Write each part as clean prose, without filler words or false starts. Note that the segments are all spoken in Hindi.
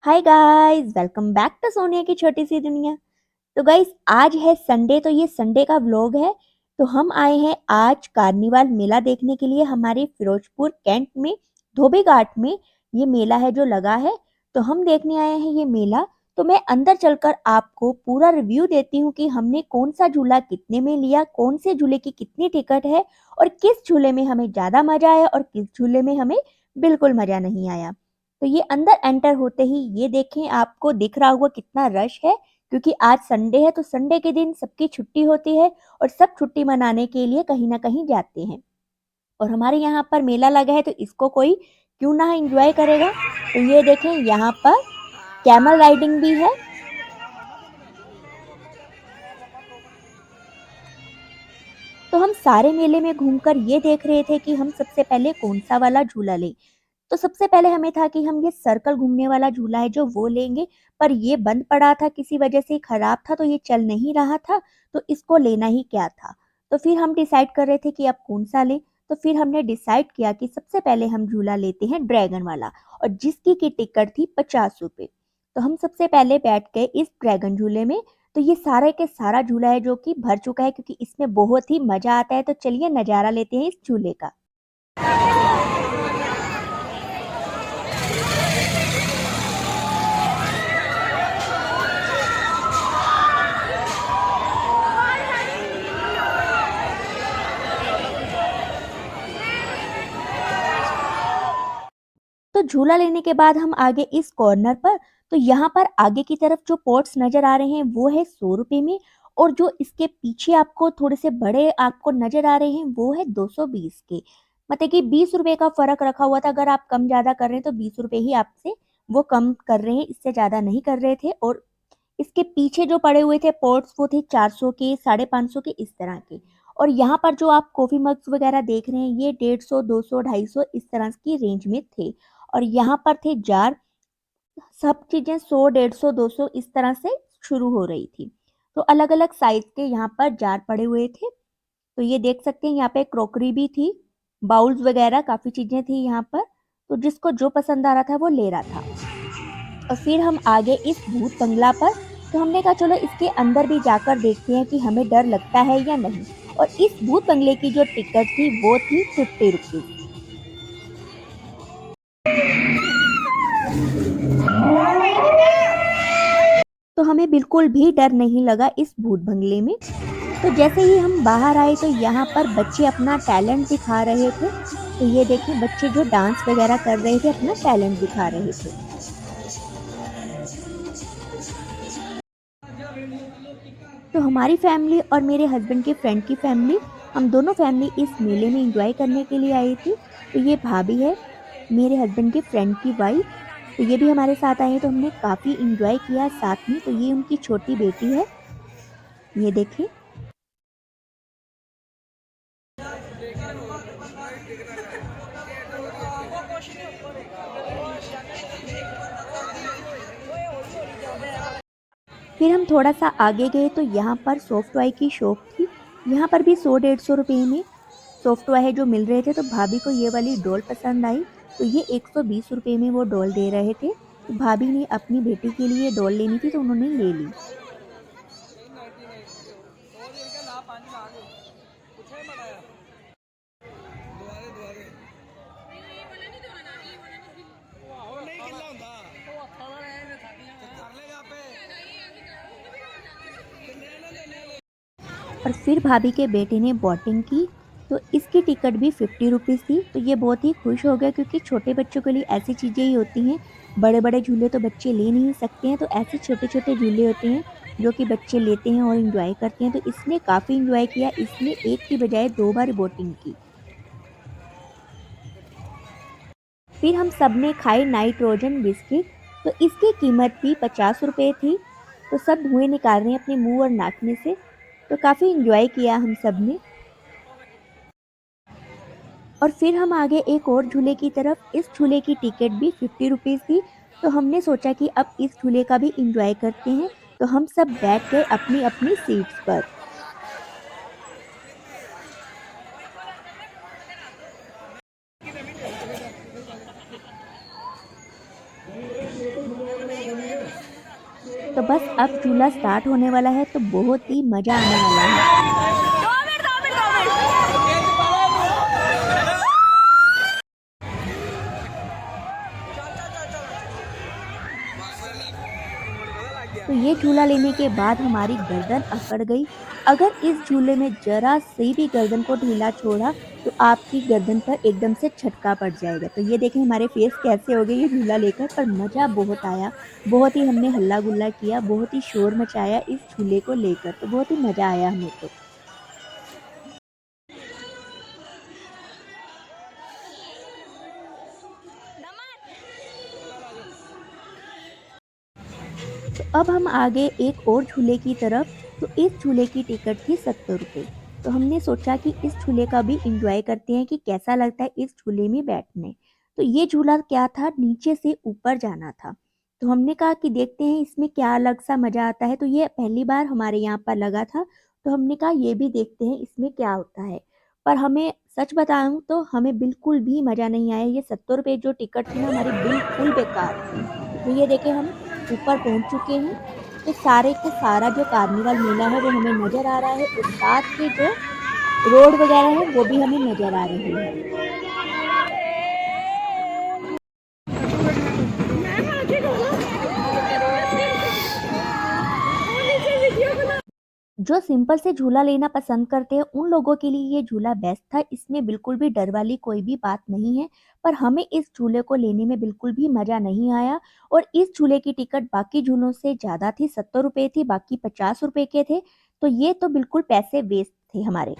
Hi guys, welcome back to Sonia की छोटी सी दुनिया। तो गाइस, आज है संडे, तो ये संडे का व्लॉग है। तो हम आए हैं आज कार्निवाल मेला देखने के लिए हमारे फिरोजपुर कैंट में धोबी घाट में। ये मेला है जो लगा है, तो हम देखने आए हैं ये मेला। तो मैं अंदर चलकर आपको पूरा रिव्यू देती हूँ कि हमने कौन सा झूला कितने में लिया, कौन से झूले की कितनी टिकट है और किस झूले में हमें ज्यादा मजा आया और किस झूले में हमें बिल्कुल मजा नहीं आया। तो ये अंदर एंटर होते ही ये देखें, आपको दिख रहा होगा कितना रश है, क्योंकि आज संडे है। तो संडे के दिन सबकी छुट्टी होती है और सब छुट्टी मनाने के लिए कहीं ना कहीं जाते हैं। और हमारे यहाँ पर मेला लगा है, तो इसको कोई क्यों ना एंजॉय करेगा। तो ये देखें, यहाँ पर कैमल राइडिंग भी है। तो हम सारे मेले में घूमकर ये देख रहे थे कि हम सबसे पहले कौन सा वाला झूला लें। तो सबसे पहले हमें था कि हम ये सर्कल घूमने वाला झूला है जो वो लेंगे, पर ये बंद पड़ा था, किसी वजह से खराब था, तो ये चल नहीं रहा था। तो इसको लेना ही क्या था। तो फिर हम डिसाइड कर रहे थे कि अब कौन सा लें। तो फिर हमने डिसाइड किया कि सबसे पहले हम झूला लेते हैं ड्रैगन वाला, और जिसकी की टिकट थी 50 रुपए। तो हम सबसे पहले बैठ गए इस ड्रैगन झूले में। तो ये सारे के सारा झूला है जो कि भर चुका है, क्योंकि इसमें बहुत ही मजा आता है। तो चलिए नजारा लेते हैं इस झूले का। तो झूला लेने के बाद हम आगे इस कॉर्नर पर। तो यहाँ पर आगे की तरफ जो पॉट्स नजर आ रहे हैं वो है 100 रुपए में, और जो इसके पीछे आपको थोड़े से बड़े आपको नजर आ रहे हैं वो है 220 के। मतलब कि 20 रुपए का फर्क रखा हुआ था। अगर आप कम ज्यादा कर रहे हैं तो 20 रुपए ही आपसे वो कम कर रहे हैं, इससे ज्यादा नहीं कर रहे थे। और इसके पीछे जो पड़े हुए थे पॉट्स वो थे 400 के, 550 के, इस तरह के। और यहाँ पर जो आप कॉफी मग्स वगैरह देख रहे हैं ये 150, 200, 250 इस तरह की रेंज में थे। और यहाँ पर थे जार। सब चीजें 100, 150, 200 इस तरह से शुरू हो रही थी। तो अलग अलग साइज के यहाँ पर जार पड़े हुए थे। तो ये देख सकते हैं, यहाँ पे क्रॉकरी भी थी, बाउल्स वगैरह काफी चीजें थी यहाँ पर। तो जिसको जो पसंद आ रहा था वो ले रहा था। और फिर हम आगे इस भूत बंगला पर। तो हमने कहा चलो इसके अंदर भी जाकर देखते हैं कि हमें डर लगता है या नहीं। और इस भूत बंगले की जो टिकट थी वो थी 50 रुपीज। तो हमें बिल्कुल भी डर नहीं लगा इस भूत बंगले में। तो जैसे ही हम बाहर आए तो यहाँ पर बच्चे अपना टैलेंट दिखा रहे थे। तो ये देखिए, बच्चे जो डांस वगैरह कर रहे थे अपना टैलेंट दिखा रहे थे। तो हमारी फैमिली और मेरे हस्बैंड के फ्रेंड की फैमिली, हम दोनों फैमिली इस मेले में एंजॉय करने के लिए आई थी। तो ये भाभी है, मेरे हस्बैंड के फ्रेंड की वाइफ। तो ये भी हमारे साथ आई है, तो हमने काफी एंजॉय किया साथ में। तो ये उनकी छोटी बेटी है, ये देखिए। फिर हम थोड़ा सा आगे गए तो यहाँ पर सॉफ्ट टॉय की शॉप थी। यहाँ पर भी 100, 150 रुपए में सॉफ्ट टॉय जो मिल रहे थे। तो भाभी को ये वाली डॉल पसंद आई, तो ये 120 रुपए में वो डॉल दे रहे थे। तो भाभी ने अपनी बेटी के लिए डॉल लेनी थी, तो उन्होंने ले ली। और फिर भाभी के बेटे ने बोटिंग की। तो इसकी टिकट भी 50 रुपीज़ थी। तो ये बहुत ही खुश हो गया, क्योंकि छोटे बच्चों के लिए ऐसी चीज़ें ही होती हैं। बड़े बड़े झूले तो बच्चे ले नहीं सकते हैं, तो ऐसे छोटे छोटे झूले होते हैं जो कि बच्चे लेते हैं और इंजॉय करते हैं। तो इसने काफ़ी इंजॉय किया, इसने एक की बजाय 2 बार बोटिंग की। फिर हम सब ने खाए नाइट्रोजन बिस्किट। तो इसकी कीमत भी 50 रुपए थी। तो सब धुएं निकाल रहे हैं अपने मुंह और नाक में से। तो काफ़ी इंजॉय किया हम सब ने। और फिर हम आगे एक और झूले की तरफ। इस झूले की टिकट भी 50 रुपीज़ थी। तो हमने सोचा कि अब इस झूले का भी इंजॉय करते हैं। तो हम सब बैठ गए अपनी अपनी सीट्स पर। तो बस अब झूला स्टार्ट होने वाला है तो बहुत ही मज़ा आने वाला है। तो ये झूला लेने के बाद हमारी गर्दन अकड़ गई। अगर इस झूले में ज़रा से भी गर्दन को ढीला छोड़ा तो आपकी गर्दन पर एकदम से झटका पड़ जाएगा। तो ये देखें हमारे फेस कैसे हो गए ये झूला लेकर, पर मज़ा बहुत आया। बहुत ही हमने हल्ला-गुल्ला किया, बहुत ही शोर मचाया इस झूले को लेकर, तो बहुत ही मज़ा आया हमें तो। तो अब हम आगे एक और झूले की तरफ। तो इस झूले की टिकट थी 70 रुपए। तो हमने सोचा कि इस झूले का भी एंजॉय करते हैं कि कैसा लगता है इस झूले में बैठने। तो ये झूला क्या था, नीचे से ऊपर जाना था। तो हमने कहा कि देखते हैं इसमें क्या अलग सा मज़ा आता है। तो ये पहली बार हमारे यहाँ पर लगा था। तो हमने कहा ये भी देखते हैं इसमें क्या होता है। पर हमें सच बताऊं तो हमें बिल्कुल भी मज़ा नहीं आया। ये 70 रुपए जो टिकट थी ना हमारी बिल्कुल बेकार थी। तो ये देखें हम ऊपर पहुंच चुके हैं। तो सारे के सारा जो कार्निवल मेला है वो हमें नज़र आ रहा है और साथ के जो रोड वगैरह है वो भी हमें नज़र आ रही है। जो सिंपल से झूला लेना पसंद करते हैं उन लोगों के लिए ये झूला बेस्ट था। इसमें बिल्कुल भी डर वाली कोई भी बात नहीं है। पर हमें इस झूले को लेने में बिल्कुल भी मज़ा नहीं आया। और इस झूले की टिकट बाकी झूलों से ज़्यादा थी, 70 रुपए थी, बाकी 50 रुपए के थे। तो ये तो बिल्कुल पैसे वेस्ट थे हमारे।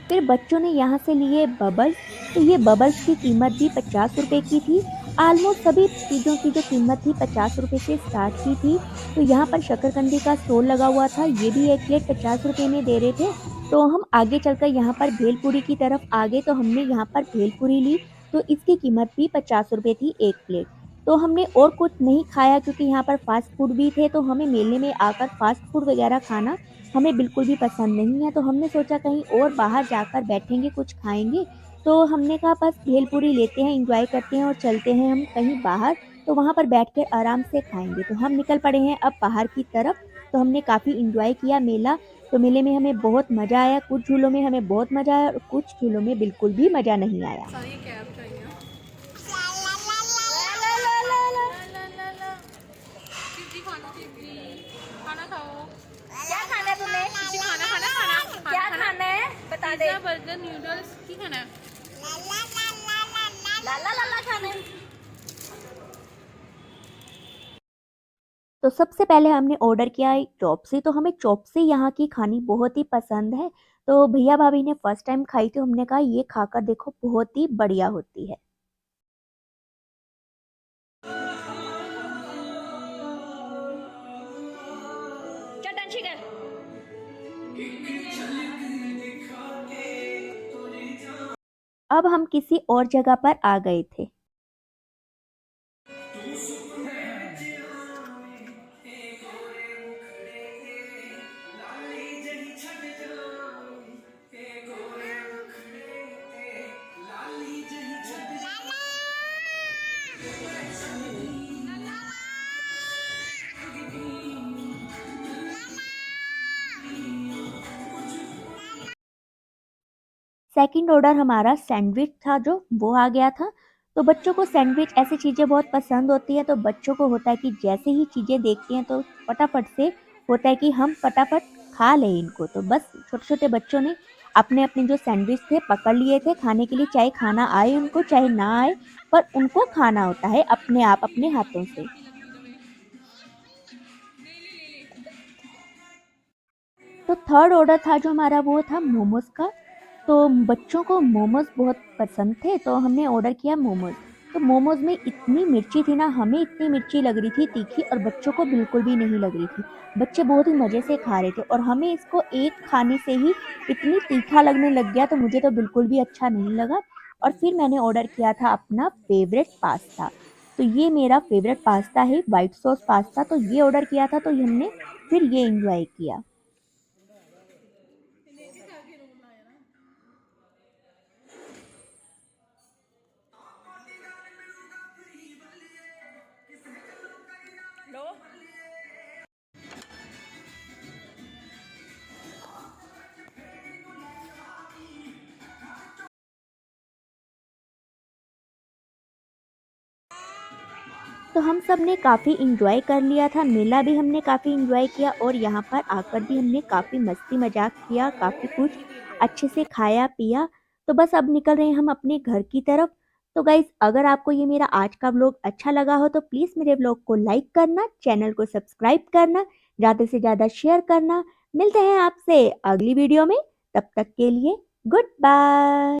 फिर बच्चों ने यहाँ से लिए बबल्स। तो ये बबल्स की कीमत भी 50 रुपए की थी। ऑलमोस्ट सभी चीज़ों की जो कीमत थी 50 रुपए से स्टार्ट की थी। तो यहाँ पर शकरकंदी का स्टॉल लगा हुआ था, ये भी एक प्लेट 50 रुपए में दे रहे थे। तो हम आगे चलकर यहाँ पर भेलपूरी की तरफ आ गए तो हमने यहाँ पर भेलपूरी ली। तो इसकी कीमत भी 50 रुपए थी एक प्लेट। तो हमने और कुछ नहीं खाया क्योंकि यहाँ पर फास्ट फूड भी थे। तो हमें मेले में आकर फास्ट फूड वगैरह खाना हमें बिल्कुल भी पसंद नहीं है। तो हमने सोचा कहीं और बाहर जाकर बैठेंगे, कुछ खाएँगे। तो हमने कहा बस भेलपूरी लेते हैं, एन्जॉय करते हैं और चलते हैं हम कहीं बाहर, तो वहाँ पर बैठकर आराम से खाएँगे। तो हम निकल पड़े हैं अब बाहर की तरफ। तो हमने काफ़ी एन्जॉय किया मेला। तो मेले में हमें बहुत मज़ा आया, कुछ झूलों में हमें बहुत मज़ा आया और कुछ झूलों में बिल्कुल भी मज़ा नहीं आया। सारी कैब चाहिए। चिज्जी खाना, चिज्जी खाना खाओ। क्या खाना है तुम्हें? चिज्जी खाना खाना खाना क्या खाना है? बता दे। पिज्जा बर्गर नूडल्स की खाना है। लाला लाला खाना है। तो सबसे पहले हमने ऑर्डर किया एक चॉपसी। तो हमें चॉपसी यहाँ की खानी बहुत ही पसंद है। तो भैया भाभी ने फर्स्ट टाइम खाई थी, हमने कहा ये खाकर देखो बहुत ही बढ़िया होती है। चटन शिकन। अब हम किसी और जगह पर आ गए थे। सेकंड ऑर्डर हमारा सैंडविच था जो वो आ गया था। तो बच्चों को सैंडविच ऐसी चीज़ें बहुत पसंद होती है। तो बच्चों को होता है कि जैसे ही चीज़ें देखते हैं तो फटाफट से होता है कि हम फटाफट खा लें इनको। तो बस छोटे-छोटे बच्चों ने अपने-अपने जो सैंडविच थे पकड़ लिए थे खाने के लिए, चाहे खाना आए उनको चाहे ना आए, पर उनको खाना होता है अपने आप अपने हाथों से। तो थर्ड ऑर्डर था जो हमारा वो था मोमोज़ का। तो बच्चों को मोमोज़ बहुत पसंद थे तो हमने ऑर्डर किया मोमोज़। तो मोमोज़ में इतनी मिर्ची थी ना, हमें इतनी मिर्ची लग रही थी तीखी और बच्चों को बिल्कुल भी नहीं लग रही थी। बच्चे बहुत ही मज़े से खा रहे थे और हमें इसको एक खाने से ही इतनी तीखा लगने लग गया तो मुझे तो बिल्कुल भी अच्छा नहीं लगा। और फिर मैंने ऑर्डर किया था अपना फ़ेवरेट पास्ता। तो ये मेरा फ़ेवरेट पास्ता है, व्हाइट सॉस पास्ता। तो ये ऑर्डर किया था तो हमने फिर ये एन्जॉय किया। लो। तो हम सब ने काफ़ी इंजॉय कर लिया था, मेला भी हमने काफ़ी इंजॉय किया और यहाँ पर आकर भी हमने काफ़ी मस्ती मजाक किया, काफ़ी कुछ अच्छे से खाया पिया। तो बस अब निकल रहे हैं हम अपने घर की तरफ। तो गाइज़ अगर आपको ये मेरा आज का व्लॉग अच्छा लगा हो तो प्लीज़ मेरे व्लॉग को लाइक करना, चैनल को सब्सक्राइब करना, ज़्यादा से ज़्यादा शेयर करना। मिलते हैं आपसे अगली वीडियो में, तब तक के लिए गुड बाय।